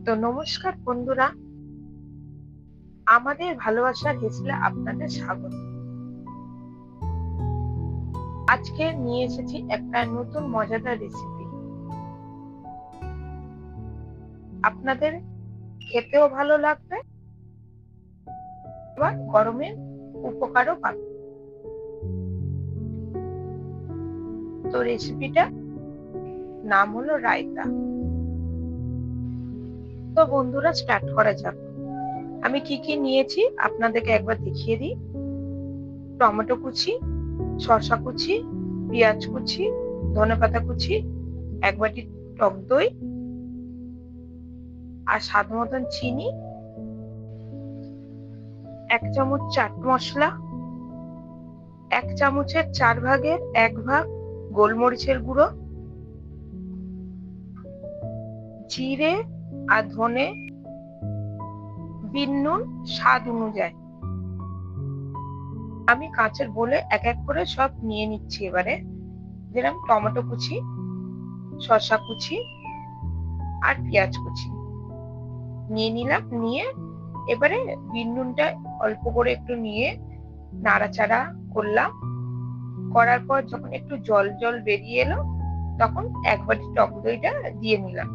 তো নমস্কার বন্ধুরা, আমাদের ভালোবাসার হেসেলে আপনাদের স্বাগত। আজকে নিয়ে এসেছি একটা নতুন মজাদার রেসিপি। আপনাদের খেতেও ভালো লাগবে, আবার গরমের উপকারও পাবে। তো রেসিপিটা নাম হলো রায়তা। তো বন্ধুরা, স্টার্ট করা যাক। আমি কি কি নিয়েছি আপনাদেরকে একবার দেখিয়ে দিই। টমেটো কুচি, শসা কুচি, পেঁয়াজ কুচি, ধনেপাতা কুচি, এক বাটি টক দই, আর স্বাদ মতন চিনি, 1 চামচ চাট মশলা, 1 চামচের 4 ভাগের 1 ভাগ গোলমরিচের গুঁড়ো, জিরে আর ধনে, বিট নুন স্বাদ অনুযায়ী। আমি কাঁচের বোলে এক এক করে সব নিয়ে নিচ্ছি। এবারে দিলাম টমেটো কুচি, শসা কুচি আর পেঁয়াজ কুচি নিয়ে নিলাম। নিয়ে এবারে বিট নুনটা অল্প করে একটু নিয়ে নাড়াচাড়া করলাম। করার পর যখন একটু জল জল বেরিয়ে এলো, তখন 1 বাটি টক দইটা দিয়ে নিলাম।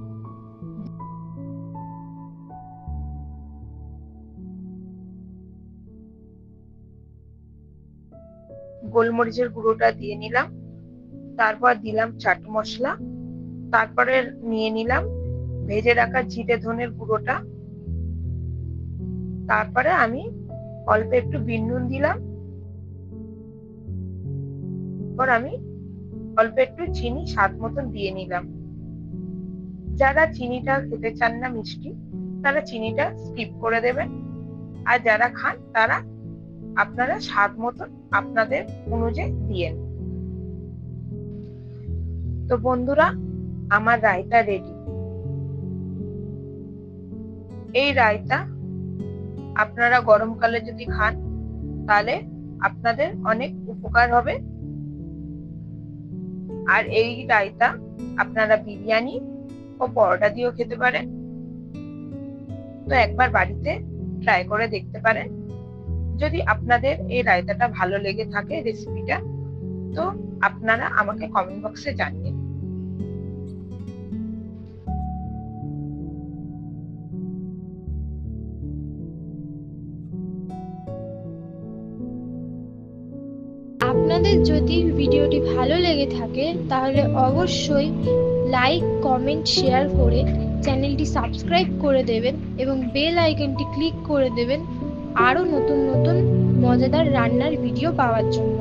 গোলমরিচের গুঁড়োটা দিয়ে নিলাম, তারপর দিলাম চাট মশলা, তারপরে নিয়ে নিলাম ভেজে রাখা জিরে ধনের গুঁড়োটা, তারপরে আমি অল্প একটু বিট নুন দিলাম, তারপর আমি অল্প একটু চিনি স্বাদ মতন দিয়ে নিলাম। যারা চিনিটা খেতে চান না মিষ্টি, তারা চিনিটা স্কিপ করে দেবেন, আর যারা খান তারা আপনারা স্বাদ মতন আপনাদের অনুযায়ী দিয়েন। তো বন্ধুরা, আমার রায়তা রেডি। এই রায়তা আপনারা গরমকালে যদি খান, তাহলে আপনাদের অনেক উপকার হবে। আর এই রায়তা আপনারা বিরিয়ানি ও পরোটা দিয়েও খেতে পারেন। তো একবার বাড়িতে ট্রাই করে দেখতে পারেন। যদি আপনাদের এই রায়তাটা ভালো লেগে থাকে রেসিপিটা, তো আপনারা আমাকে কমেন্ট বক্সে জানিয়ে। আপনাদের যদি ভিডিওটি ভালো লেগে থাকে তাহলে অবশ্যই লাইক, কমেন্ট, শেয়ার করে চ্যানেলটি সাবস্ক্রাইব করে দেবেন এবং বেল আইকনটি ক্লিক করে দেবেন আরও নতুন নতুন মজাদার রান্নার ভিডিও পাওয়ার জন্য।